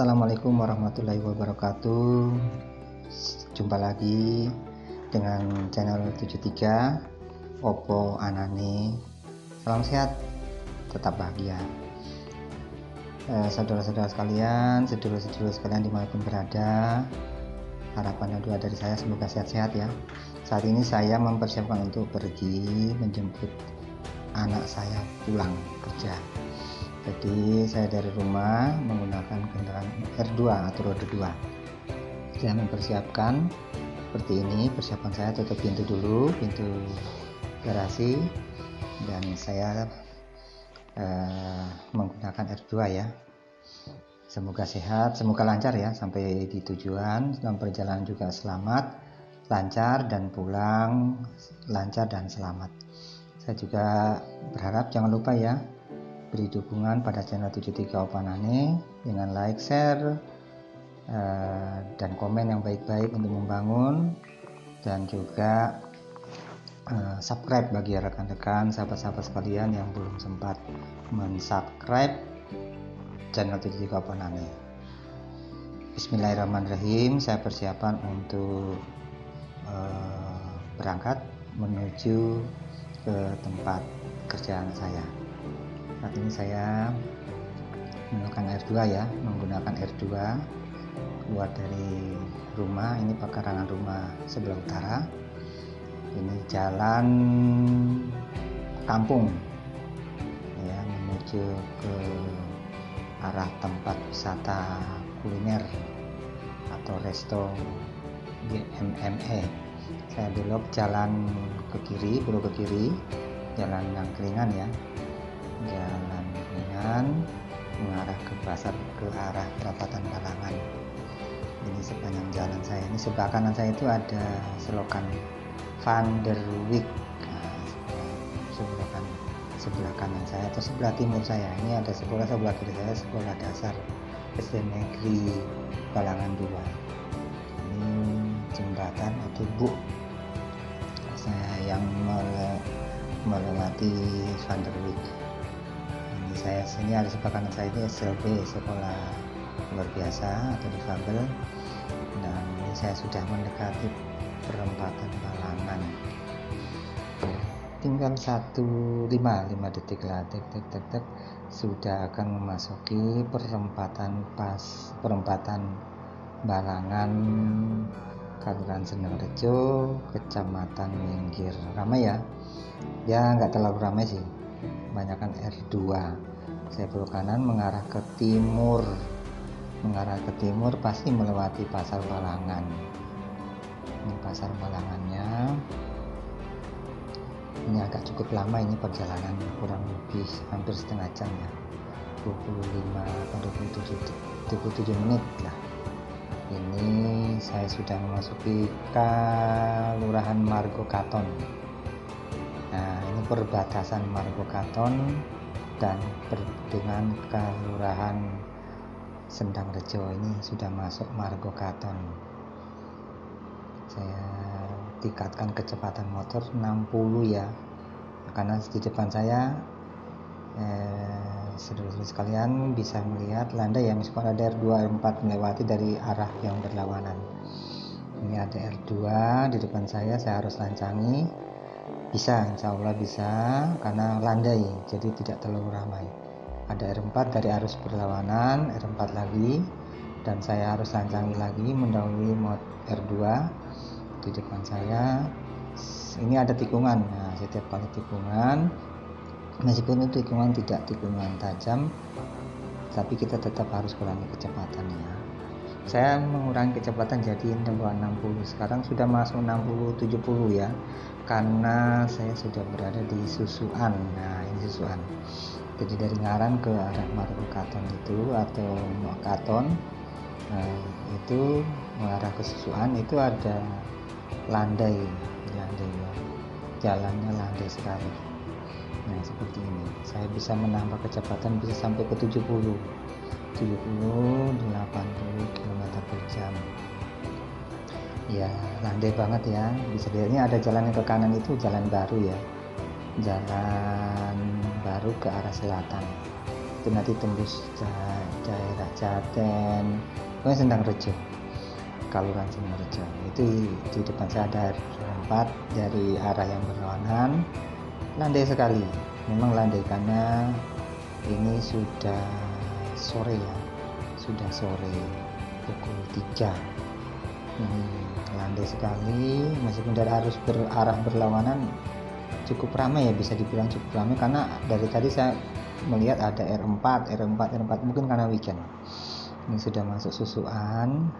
Assalamualaikum warahmatullahi wabarakatuh. Jumpa lagi dengan channel 73 Oppo Anane. Salam sehat, tetap bahagia. Saudara-saudara sekalian, sedulur-sedulur sekalian dimanapun berada, harapan dan doa dari saya semoga sehat-sehat ya. Saat ini saya mempersiapkan untuk pergi menjemput anak saya pulang kerja. Jadi saya dari rumah menggunakan kendaraan R2 atau roda 2. Saya mempersiapkan seperti ini. Persiapan saya tutup pintu dulu, pintu garasi, dan saya menggunakan R2 ya. Semoga sehat, semoga lancar ya sampai di tujuan, dalam perjalanan juga selamat, lancar, dan pulang lancar dan selamat. Saya juga berharap jangan lupa ya, beri dukungan pada channel 73 Oppo Anane dengan like, share, dan komen yang baik-baik untuk membangun, dan juga subscribe bagi rekan-rekan sahabat-sahabat sekalian yang belum sempat mensubscribe channel 73 Oppo Anane. Bismillahirrahmanirrahim. Saya persiapan untuk berangkat menuju ke tempat kerjaan saya. Saat ini saya menggunakan R2 ya, menggunakan R2 keluar dari rumah. Ini pekarangan rumah sebelah utara. Ini jalan kampung ya, menuju ke arah tempat wisata kuliner atau resto GMME. Saya belok jalan ke kiri, belok ke kiri, jalan yang keringan ya, jalan ringan mengarah ke pasar, ke arah perapatan Balangan. Ini sepanjang jalan saya. Ini sebelah kanan saya itu ada selokan Van der Wijk. Nah, sebelah kanan saya atau sebelah timur saya ini ada sekolah, sebelah kiri saya sekolah dasar SD Negeri Balangan 2. Ini jembatan atau buk saya yang melewati Van der Wijk. Sini ada sebelah kanan saya ini SLB, sekolah luar biasa atau difabel, dan ini saya sudah mendekati perempatan Balangan. Tinggal 5 detik lah, tek sudah akan memasuki perempatan Balangan, Kelurahan Sendangrejo, Kecamatan Minggir. Ramai ya nggak terlalu ramai sih, kebanyakan R2. Saya belok kanan mengarah ke timur, pasti melewati pasar Balangan. Ini pasar Balangannya. Ini agak cukup lama ini perjalanan, kurang lebih hampir setengah jam ya, 25 atau 27 menit lah. Ini saya sudah memasuki Kelurahan Margo Katon. Nah, ini perbatasan Margo Katon dan dengan Kelurahan Sendangrejo. Ini sudah masuk Margo Katon. Saya tingkatkan kecepatan motor 60 ya, karena di depan saya saudara-saudara sekalian bisa melihat landai ya, meskipun ada R2 R4 melewati dari arah yang berlawanan. Ini ada R2 di depan saya harus lancangi. Bisa, insya Allah bisa, karena landai jadi tidak terlalu ramai. Ada R4 dari arus berlawanan, R4 lagi, dan saya harus lancangi lagi mendahului R2 di depan saya. Ini ada tikungan. Nah, setiap kali tikungan, meskipun itu tikungan tidak tikungan tajam, tapi kita tetap harus kurangi kecepatannya. Saya mengurangi kecepatan jadi 60, sekarang sudah masuk 60-70 ya, karena saya sudah berada di Susuan. Nah, ini Susuan. Jadi dari Ngaran ke arah Margo Katon itu atau Katon, itu mengarah ke Susuan, itu ada landai ya, jalannya landai sekali. Nah, seperti ini saya bisa menambah kecepatan, bisa sampai ke 70, 80 km per jam ya, landai banget ya. Bisa dilihat ini ada jalan yang ke kanan, itu jalan baru ya, jalan baru ke arah selatan. itu nanti tembus daerah Jaten, pokoknya Sendang Rejo, Kaluran Sendang Rejo. Itu di depan saya ada R4 dari arah yang berlawanan, landai sekali, memang landai karena ini sudah sore ya, sudah sore pukul 3. Ini landai sekali, meskipun dari arah berlawanan cukup ramai ya, bisa dibilang cukup ramai karena dari tadi saya melihat ada R4 mungkin karena weekend. Ini sudah masuk Susuan,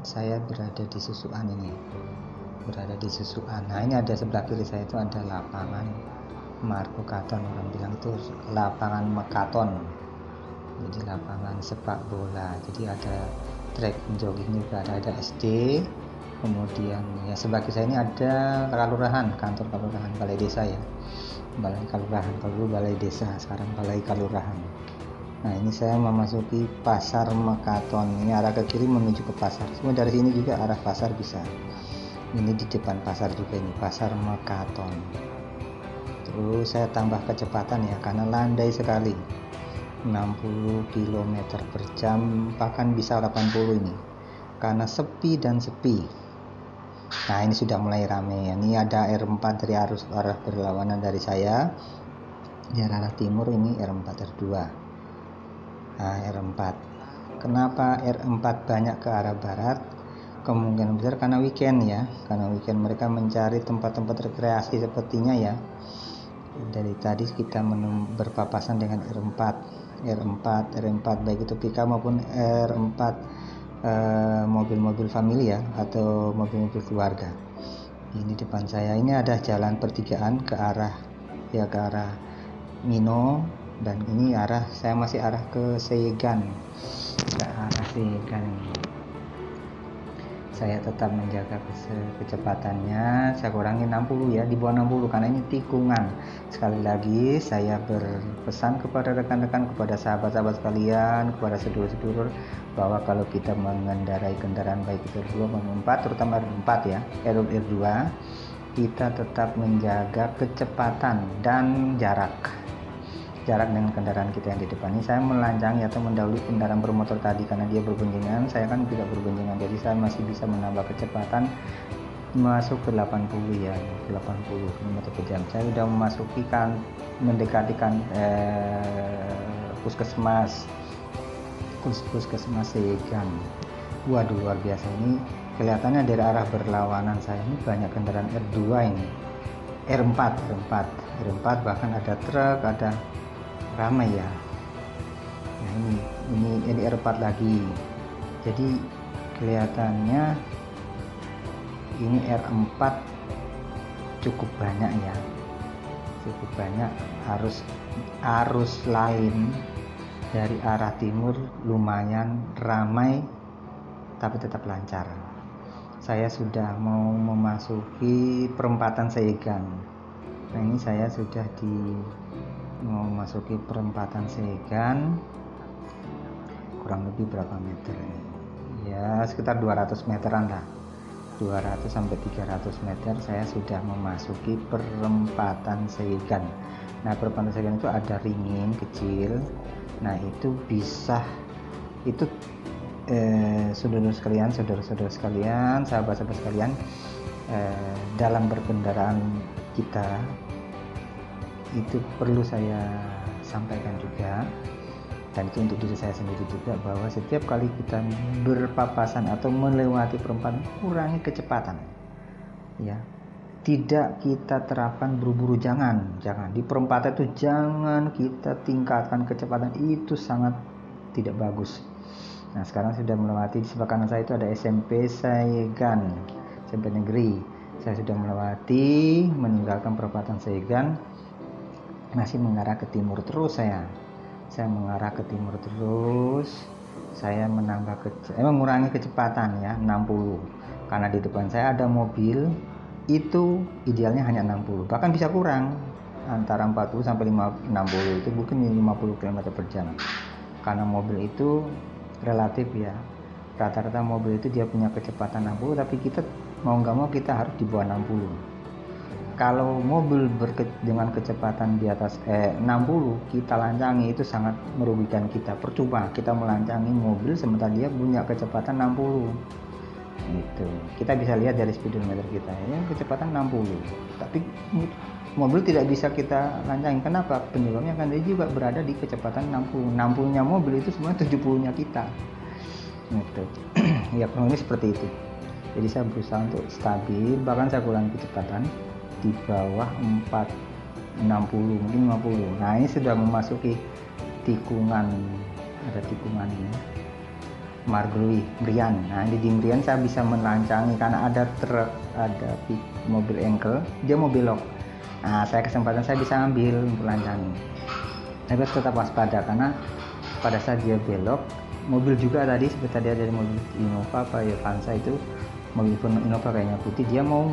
saya berada di Susuan ini, nah ini ada sebelah kiri saya itu ada lapangan Marco Katon, orang bilang itu lapangan Mekaton, jadi lapangan sepak bola, jadi ada track jogging juga, ada SD, kemudian ya sebelah kiri saya ini ada kantor kelurahan, balai desa ya, balai kelurahan, kalau balai desa, sekarang balai kelurahan. Nah ini saya memasuki pasar Mekaton, ini arah ke kiri menuju ke pasar, semua dari sini juga arah pasar bisa. Ini di depan pasar juga, ini pasar Mekaton. Terus saya tambah kecepatan ya, karena landai sekali, 60 km per jam, bahkan bisa 80 ini, karena sepi dan sepi. Nah ini sudah mulai ramai, ini ada R4 dari arah berlawanan dari saya, di arah timur ini R4 R2. Nah R4, kenapa R4 banyak ke arah barat? Kemungkinan besar karena weekend ya, karena weekend mereka mencari tempat-tempat rekreasi sepertinya ya. Dari tadi kita berpapasan dengan R4 baik itu pickup maupun R4 mobil-mobil family ya, atau mobil-mobil keluarga. Ini depan saya ini ada jalan pertigaan ke arah Mino, dan ini saya masih arah ke Segan, ini. Saya tetap menjaga kecepatannya, saya kurangi 60 ya, di bawah 60 karena ini tikungan. Sekali lagi saya berpesan kepada rekan-rekan, kepada sahabat-sahabat sekalian, kepada sedulur-sedulur, bahwa kalau kita mengendarai kendaraan baik itu R2 maupun R4, terutama R4 ya, R2, kita tetap menjaga kecepatan dan jarak dengan kendaraan kita yang di depan. Ini saya melancangi atau mendahului kendaraan bermotor tadi karena dia berboncengan, saya kan tidak berboncengan, jadi saya masih bisa menambah kecepatan masuk ke 80 ya, 80 km per jam. Saya sudah mendekati puskesmas Segan. Waduh, luar biasa, ini kelihatannya dari arah berlawanan saya ini banyak kendaraan R2 ini, R4 bahkan ada truk, ada ramai ya. Nah ini R4 lagi, jadi kelihatannya ini R4 cukup banyak ya, arus lain dari arah timur lumayan ramai tapi tetap lancar. Saya sudah mau memasuki perempatan Segan. Nah ini saya sudah mau memasuki perempatan Segan, kurang lebih berapa meter ini ya, sekitar 200 meteran lah, 200 sampai 300 meter saya sudah memasuki perempatan Segan. Nah perempatan Segan itu ada ringin kecil, nah itu saudara-saudara sekalian, sahabat-sahabat sekalian, dalam berkendaraan kita itu perlu saya sampaikan juga, dan itu untuk diri saya sendiri juga, bahwa setiap kali kita berpapasan atau melewati perempatan, kurangi kecepatan ya, tidak kita terapkan buru-buru, jangan di perempatan itu jangan kita tingkatkan kecepatan, itu sangat tidak bagus. Nah sekarang sudah melewati, di sebelah kanan saya itu ada SMP Segan, SMP Negeri, saya sudah melewati, meninggalkan perempatan Segan, masih mengarah ke timur terus, saya mengarah ke timur terus, saya mengurangi kecepatan ya, 60, karena di depan saya ada mobil, itu idealnya hanya 60, bahkan bisa kurang, antara 40 sampai 60, itu mungkin 50 km per jam, karena mobil itu relatif ya, rata-rata mobil itu dia punya kecepatan 60, tapi kita mau nggak mau kita harus di bawah 60, kalau mobil dengan kecepatan di atas 60 kita lancangi, itu sangat merugikan kita. Percuma kita melancangi mobil sementara dia punya kecepatan 60. Itu kita bisa lihat dari speedometer kita ya, kecepatan 60, tapi mobil tidak bisa kita lancangi. Kenapa? Penyebabnya kan dia juga berada di kecepatan 60. 60-nya mobil itu sebenarnya 70-nya kita. Gitu. Ya kurang lebih seperti itu. Jadi saya berusaha untuk stabil, bahkan saya kurangi kecepatan di bawah 460, mungkin 50. Nah ini sudah memasuki tikungan, ada tikungannya Marglui, Brian. Nah di Brian saya bisa melancangi karena ada truk, ada mobil engkel, dia mau belok. Nah kesempatan saya bisa ambil untuk lancangi. Tapi tetap waspada karena pada saat dia belok, mobil juga tadi seperti tadi ada mobil Innova apa ya, Avanza itu, mobil Innova kayaknya putih, dia mau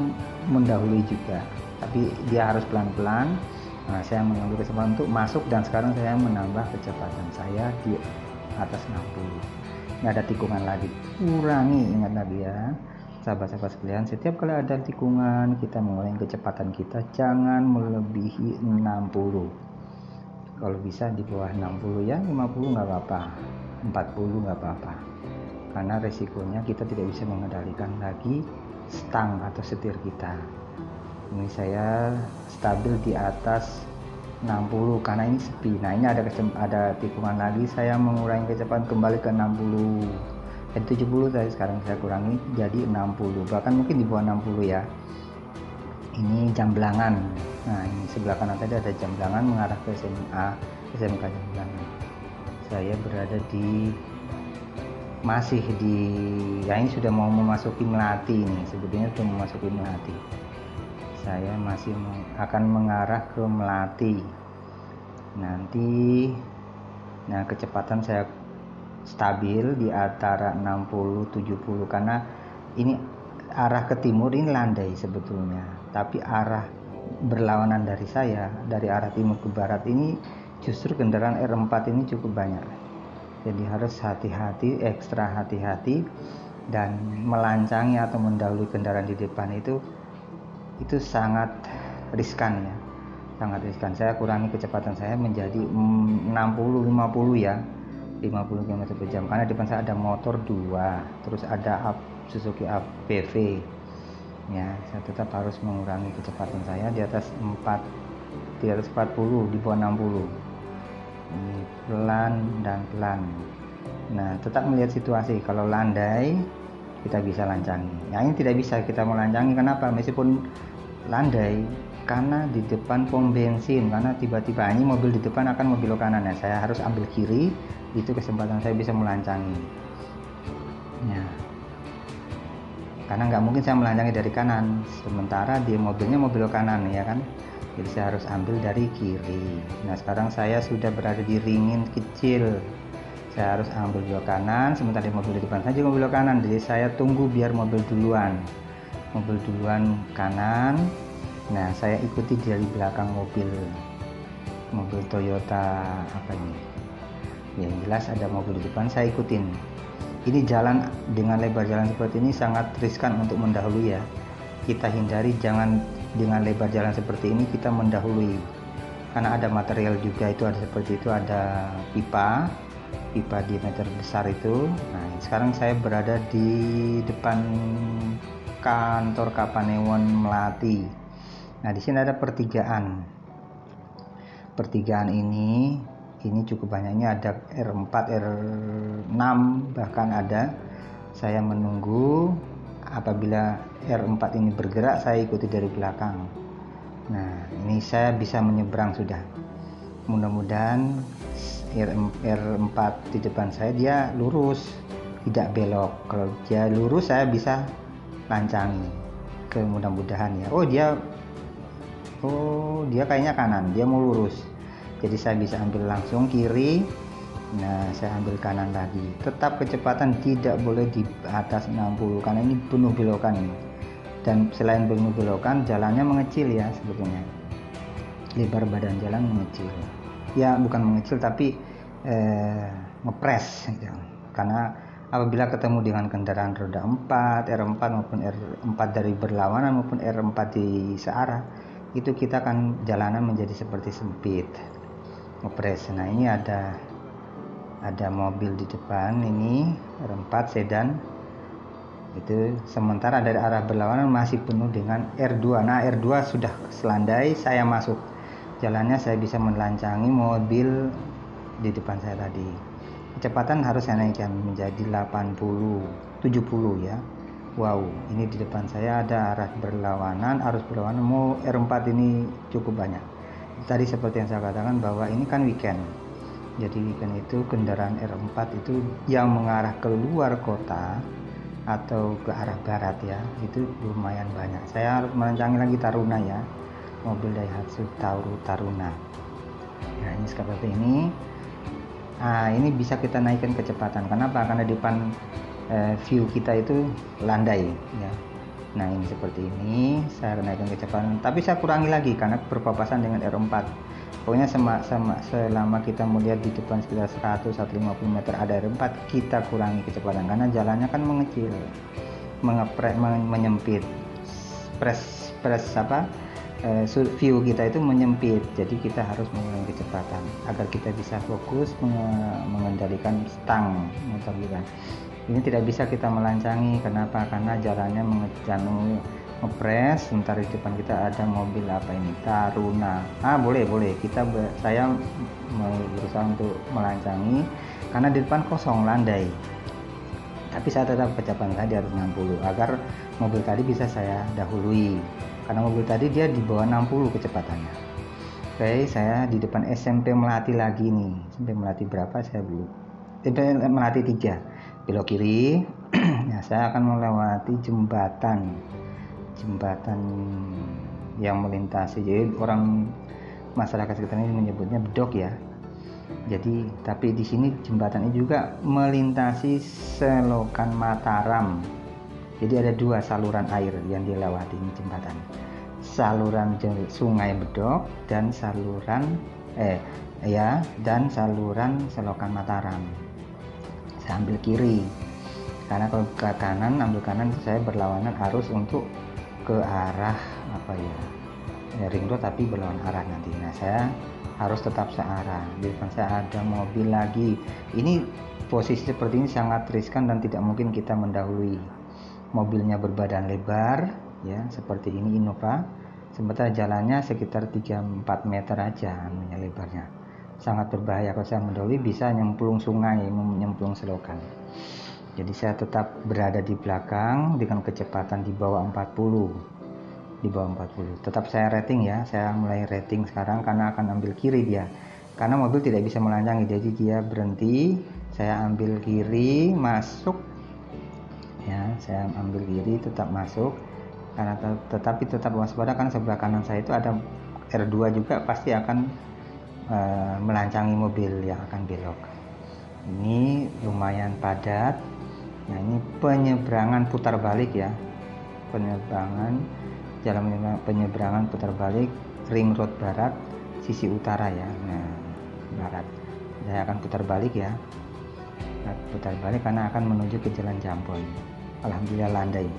mendahului juga, tapi dia harus pelan-pelan. Nah saya mengambil kesempatan untuk masuk, dan sekarang saya menambah kecepatan saya di atas 60. Ini ada tikungan lagi, kurangi, ingat lagi ya sahabat-sahabat sekalian, setiap kali ada tikungan kita mengurangi kecepatan kita, jangan melebihi 60. Kalau bisa di bawah 60 ya, 50 nggak apa-apa, 40 nggak apa-apa, karena resikonya kita tidak bisa mengendalikan lagi stang atau setir kita. Ini saya stabil di atas 60 karena ini sepi. Nah ini ada tikungan lagi, saya mengurangi kecepatan kembali ke 60. Dari 70 tadi sekarang saya kurangi jadi 60, bahkan mungkin di bawah 60 ya. Ini Jamblangan. Nah ini sebelah kanan tadi ada Jamblangan mengarah ke SMK Jamblangan. Saya berada di masih di ya, ini sudah mau memasuki Melati nih, sebetulnya sudah memasuki Melati. Saya masih akan mengarah ke Melati nanti. Nah kecepatan saya stabil di antara 60-70 karena ini arah ke timur ini landai sebetulnya, tapi arah berlawanan dari saya, dari arah timur ke barat ini justru kendaraan R4 ini cukup banyak. Jadi harus hati-hati, ekstra hati-hati, dan melancangi atau mendahului kendaraan di depan itu sangat riskan ya, sangat riskan. Saya kurangi kecepatan saya menjadi 60-50 ya, 50 km per jam, karena di depan saya ada motor 2, terus ada Suzuki APV ya. Saya tetap harus mengurangi kecepatan saya di atas 40, di bawah 60. Ini pelan dan pelan. Nah tetap melihat situasi, kalau landai kita bisa lancangi. Nah ini tidak bisa kita melancangi, kenapa? Meskipun landai, karena di depan pom bensin, karena tiba-tiba ini mobil di depan akan mau belok kanan ya, saya harus ambil kiri, itu kesempatan saya bisa melancangi ya, karena nggak mungkin saya melancangi dari kanan sementara dia mobilnya mau belok kanan ya kan, jadi saya harus ambil dari kiri. Nah sekarang saya sudah berada di ringin kecil, saya harus ambil belok kanan, sementara mobil di depan saya juga belok kanan, jadi saya tunggu biar mobil duluan kanan. Nah saya ikuti dari belakang mobil Toyota apa ini, yang jelas ada mobil di depan, saya ikutin. Ini jalan dengan lebar jalan seperti ini sangat riskan untuk mendahului ya, kita hindari, jangan dengan lebar jalan seperti ini kita mendahului, karena ada material juga itu, ada seperti itu, ada pipa diameter besar itu. Nah sekarang saya berada di depan kantor Kapanewon Melati. Nah di sini ada pertigaan ini cukup banyaknya, ada R4, R6 bahkan ada. Saya menunggu apabila R4 ini bergerak, saya ikuti dari belakang. Nah ini saya bisa menyeberang sudah, mudah-mudahan R4 di depan saya dia lurus tidak belok. Kalau dia lurus saya bisa lancangi, mudah-mudahan ya. Dia kayaknya kanan, dia mau lurus, jadi saya bisa ambil langsung kiri. Nah saya ambil kanan lagi, tetap kecepatan tidak boleh di atas 60 karena ini penuh belokan ini. Dan selain penuh belokan, jalannya mengecil ya, sebetulnya lebar badan jalan mengecil ya, bukan mengecil tapi ngepres gitu. Karena apabila ketemu dengan kendaraan roda 4, R4 maupun R4 dari berlawanan maupun R4 di searah, itu kita akan jalanan menjadi seperti sempit, ngepres. Nah ini ada mobil di depan, ini R4 sedan itu, sementara dari arah berlawanan masih penuh dengan R2. Nah R2 sudah selandai, saya masuk jalannya, saya bisa melancangi mobil di depan saya tadi. Kecepatan harus saya naikkan menjadi 80, 70 ya. Wow, ini di depan saya ada arah berlawanan, arus berlawanan, mau R4 ini cukup banyak. Tadi seperti yang saya katakan bahwa ini kan weekend, jadi weekend itu kendaraan R4 itu yang mengarah ke luar kota atau ke arah barat ya, itu lumayan banyak. Saya harus melancangi lagi Taruna ya, mobil Daihatsu Taruna. Nah ini seperti ini. Nah ini bisa kita naikkan kecepatan. Kenapa? Karena depan view kita itu landai ya. Nah ini seperti ini, saya naikkan kecepatan, tapi saya kurangi lagi karena berpapasan dengan R4. Pokoknya selama kita melihat di depan sekitar 100-150 meter ada R4, kita kurangi kecepatan karena jalannya kan mengecil, menyempit, view kita itu menyempit, jadi kita harus mengurangi kecepatan agar kita bisa fokus mengendalikan stang motor kita. Ini tidak bisa kita melancangi, kenapa? Karena jalannya ngepres, sementara di depan kita ada mobil apa ini, Taruna. Boleh saya mau berusaha untuk melancangi karena di depan kosong, landai, tapi saya tetap kecepatan saya di atas 60 agar mobil tadi bisa saya dahului, karena mobil tadi dia di bawah 60 kecepatannya. Oke, saya di depan SMP Melati lagi nih. SMP Melati berapa saya belum, SMP Melati 3, belok kiri. Nah saya akan melewati jembatan yang melintasi, jadi orang masyarakat sekitar ini menyebutnya bedok ya. Jadi tapi di sini jembatan ini juga melintasi selokan Mataram. Jadi ada dua saluran air yang dilewati ini jembatan, saluran Sungai Bedok dan saluran selokan Mataram. Saya ambil kiri karena kalau ke kanan, ambil kanan, saya berlawanan arus untuk ke arah ring road, tapi berlawan arah nanti. Nah saya harus tetap searah. Di depan saya ada mobil lagi. Ini posisi seperti ini sangat riskan dan tidak mungkin kita mendahului. Mobilnya berbadan lebar ya, seperti ini Innova, sementara jalannya sekitar 3-4 meter aja lebarnya. Sangat berbahaya, kalau saya mendahului bisa nyemplung sungai, nyemplung selokan. Jadi saya tetap berada di belakang dengan kecepatan di bawah 40. Tetap saya rating ya, saya mulai rating sekarang karena akan ambil kiri dia. Karena mobil tidak bisa melancangi, jadi dia berhenti, saya ambil kiri, masuk. Ya, saya ambil kiri, tetap masuk. Karena tetapi tetap waspada karena sebelah kanan saya itu ada R2 juga, pasti akan melancangi mobil yang akan belok. Ini lumayan padat. Nah ini penyeberangan putar balik ya, penyeberangan putar balik ring road barat sisi utara ya. Nah barat, saya akan putar balik ya, karena akan menuju ke Jalan Jambon. Alhamdulillah landai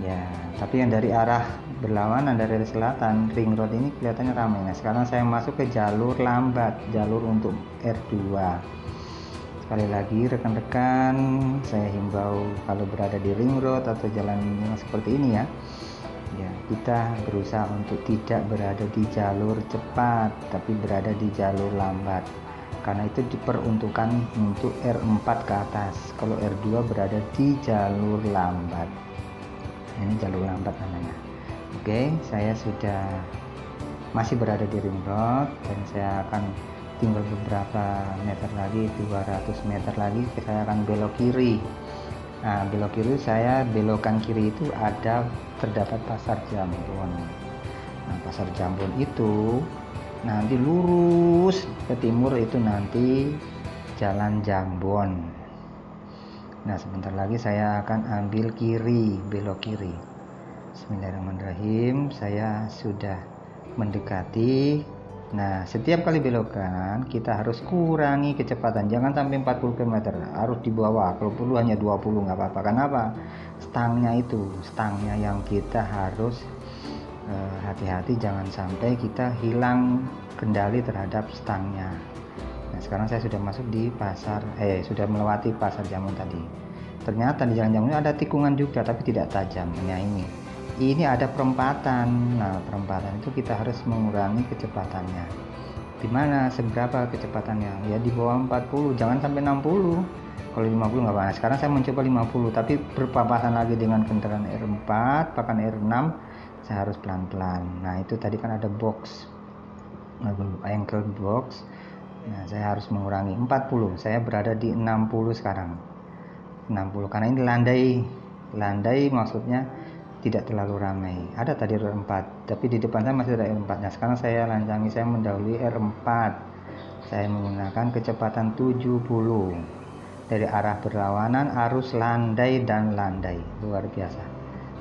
ya, tapi yang dari arah berlawanan dari selatan ring road ini kelihatannya ramai. Nah sekarang saya masuk ke jalur lambat, jalur untuk R2. Sekali lagi rekan-rekan, saya himbau kalau berada di ring road atau jalan yang seperti ini ya, kita berusaha untuk tidak berada di jalur cepat, tapi berada di jalur lambat, karena itu diperuntukkan untuk R4 ke atas. Kalau R2 berada di jalur lambat, ini jalur lambat namanya. Oke, saya sudah masih berada di ring road dan saya akan tinggal beberapa meter lagi, 200 meter lagi saya akan belok kiri. Nah belok kiri, saya belokan kiri itu terdapat pasar Jambon. Nah pasar Jambon itu nanti lurus ke timur, itu nanti Jalan Jambon. Nah sebentar lagi saya akan ambil kiri, belok kiri. Bismillahirrahmanirrahim, saya sudah mendekati. Nah setiap kali belokan kita harus kurangi kecepatan, jangan sampai 40 km, harus di bawah. Kalau perlu hanya 20 nggak apa-apa. Kenapa? Stangnya yang kita harus hati-hati jangan sampai kita hilang kendali terhadap stangnya. Nah, sekarang saya sudah masuk di pasar, sudah melewati pasar Jambon tadi. Ternyata di jalan Jambon ada tikungan juga, tapi tidak tajam. Nah, ini ada perempatan. Nah, perempatan itu kita harus mengurangi kecepatannya. Dimana seberapa kecepatannya? Ya di bawah 40, jangan sampai 60. Kalau 50 nggak apa-apa. Sekarang saya mencoba 50, tapi berpapasan lagi dengan kendaraan R4, bahkan R6, saya harus pelan-pelan. Nah, itu tadi kan ada box, ankle box. Nah, saya harus mengurangi 40. Saya berada di 60 sekarang. 60 karena ini landai maksudnya tidak terlalu ramai. Ada tadi R4, tapi di depan saya masih ada R4. Nah, sekarang saya lancangi, saya mendahului R4. Saya menggunakan kecepatan 70. Dari arah berlawanan arus landai dan landai. Luar biasa.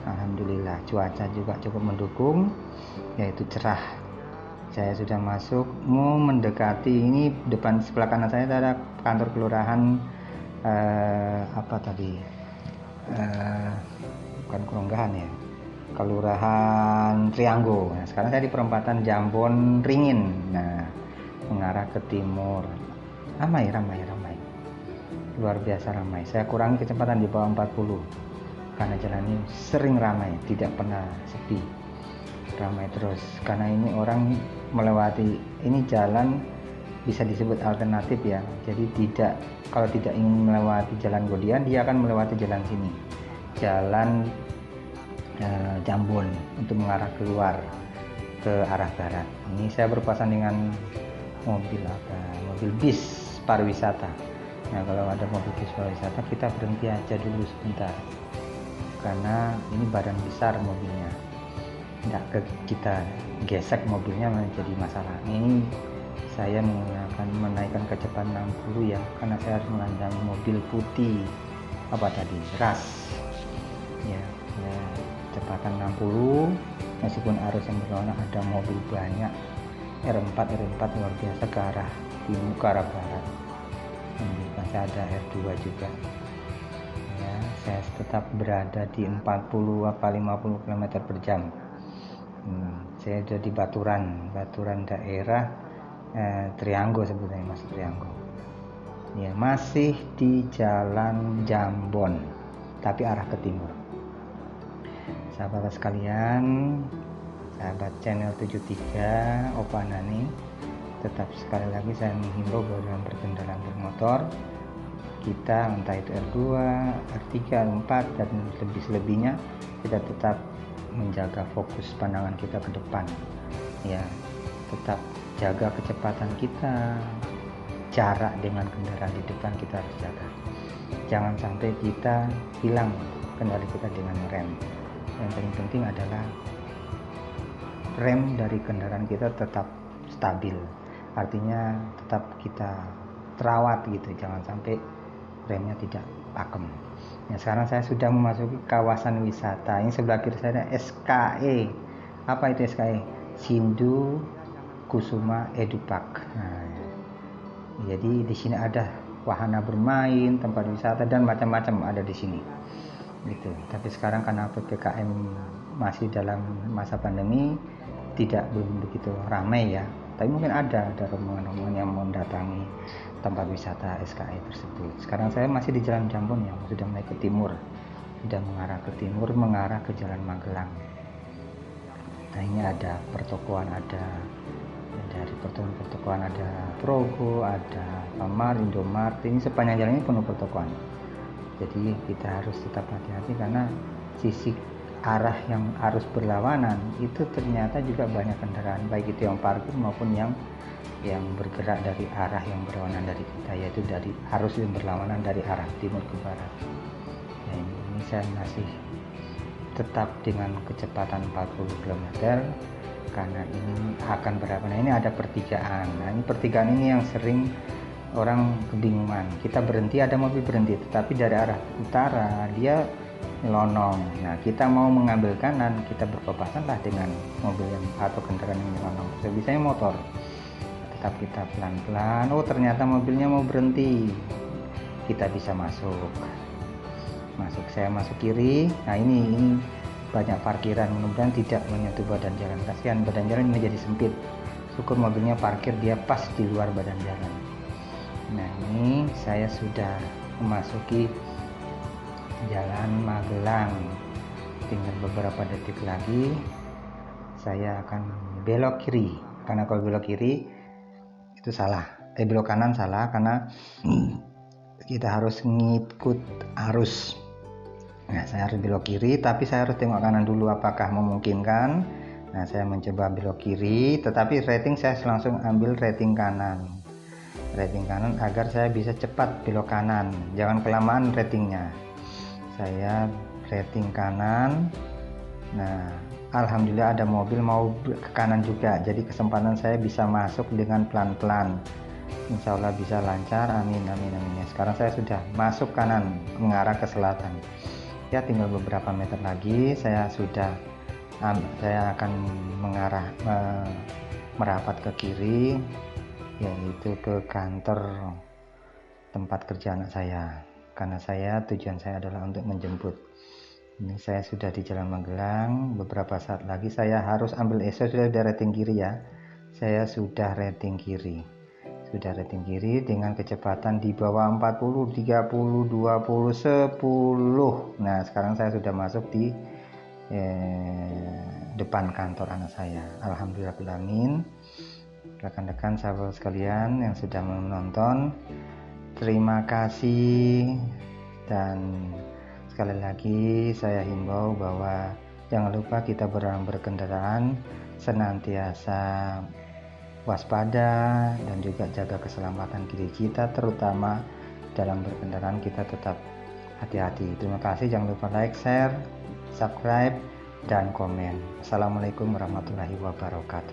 Alhamdulillah, cuaca juga cukup mendukung, yaitu cerah. Saya sudah masuk, mau mendekati, ini depan sebelah kanan saya ada kantor kelurahan bukan Keronggahan ya, Kelurahan Trianggo. Nah, sekarang saya di perempatan Jambon Ringin. Nah, mengarah ke timur. Ramai, luar biasa ramai. Saya kurangi kecepatan di bawah 40 karena jalan ini sering ramai, tidak pernah sepi, ramai terus. Karena ini orang melewati ini jalan bisa disebut alternatif ya. Jadi kalau tidak ingin melewati jalan Godian, dia akan melewati jalan sini, jalan Jambon, untuk mengarah keluar ke arah barat. Ini saya berpapasan dengan mobil bis pariwisata. Nah, kalau ada mobil bis pariwisata, kita berhenti aja dulu sebentar, karena ini badan besar mobilnya, tidak kita gesek mobilnya menjadi masalah. Ini saya menaikkan kecepatan 60 ya, karena saya harus melandangi mobil putih ras ya, kecepatan 60 meskipun arus yang berlawanan, ada mobil banyak R4 luar biasa ke arah timur, ke arah barat. Masih ada R2 juga ya. Saya tetap berada di 40 50 km per jam. Saya sudah di Baturan daerah Trianggo sebetulnya, masih Trianggo ya, masih di jalan Jambon tapi arah ke timur. Sahabat sekalian, sahabat channel 73 Opa Nani, tetap sekali lagi saya menghimbau bahwa dalam berkendaraan bermotor, kita entah itu R2, R3, R4 dan lebih-lebihnya, kita tetap menjaga fokus pandangan kita ke depan ya, tetap jaga kecepatan kita, jarak dengan kendaraan di depan kita harus jaga. Jangan sampai kita hilang kendali kita dengan rem. Yang paling penting adalah rem dari kendaraan kita tetap stabil, artinya tetap kita terawat gitu, jangan sampai remnya tidak pakem. Ya, sekarang saya sudah memasuki kawasan wisata. Ini sebelah kiri saya ada SKE. Apa itu SKE? Sindu Kusuma Edupark. Nah, jadi di sini ada wahana bermain, tempat wisata dan macam-macam ada di sini. Gitu. Tapi sekarang karena PPKM masih dalam masa pandemi, belum begitu ramai ya. Tapi mungkin ada rombongan-rombongan yang mendatangi tempat wisata SKE tersebut. Sekarang saya masih di Jalan Jambon yang sudah mulai ke timur, sudah mengarah ke timur, mengarah ke Jalan Magelang. Nah, ini ada pertokoan, dari pertokoan ada Progo, ada Alfamart, Indomart. Ini sepanjang jalan ini penuh pertokoan. Jadi kita harus tetap hati-hati karena sisi arah yang arus berlawanan itu ternyata juga banyak kendaraan, baik itu yang parkir maupun yang bergerak dari arah yang berlawanan dari kita, yaitu dari arus yang berlawanan dari arah timur ke barat. Nah, ini saya masih tetap dengan kecepatan 40 km karena ini akan berapa. Nah, ini ada pertigaan. Nah, ini pertigaan ini yang sering orang kebingungan. Kita berhenti, ada mobil berhenti, tetapi dari arah utara dia nyelonong. Nah, kita mau mengambil kanan, kita berpapasanlah dengan mobil atau kendaraan yang nyelonong. Sebisanya motor. Tetap kita pelan-pelan. Oh, ternyata mobilnya mau berhenti. Kita bisa masuk. Saya masuk kiri. Nah, ini banyak parkiran, mudah-mudahan tidak menyentuh badan jalan. Kasihan badan jalan menjadi sempit, syukur mobilnya parkir dia pas di luar badan jalan. Nah, ini saya sudah memasuki Jalan Magelang, tinggal beberapa detik lagi saya akan belok kiri, karena kalau belok kiri itu salah, belok kanan salah, karena kita harus ngikut arus. Nah, saya harus belok kiri, tapi saya harus tengok kanan dulu apakah memungkinkan. Nah, saya mencoba belok kiri, tetapi rating saya langsung ambil rating kanan agar saya bisa cepat belok kanan, jangan kelamaan ratingnya. Saya rating kanan. Nah, alhamdulillah ada mobil mau ke kanan juga, jadi kesempatan saya bisa masuk dengan pelan-pelan. Insya Allah bisa lancar, amin amin amin. Sekarang saya sudah masuk kanan mengarah ke selatan. Ya, tinggal beberapa meter lagi saya akan mengarah merapat ke kiri, yaitu ke kantor tempat kerja anak saya, karena tujuan saya adalah untuk menjemput. Ini saya sudah di Jalan Magelang, beberapa saat lagi saya harus ambil saya sudah rating kiri ya. Saya sudah rating kiri dengan kecepatan di bawah 40, 30, 20, 10. Nah, sekarang saya sudah masuk di depan kantor anak saya. Alhamdulillahirrahmanirrahim. Rekan-rekan sahabat sekalian yang sudah menonton, terima kasih. Dan sekali lagi saya himbau bahwa jangan lupa kita dalam berkendaraan senantiasa waspada dan juga jaga keselamatan diri kita, terutama dalam berkendaraan kita tetap hati-hati. Terima kasih, jangan lupa like, share, subscribe, dan komen. Assalamualaikum warahmatullahi wabarakatuh.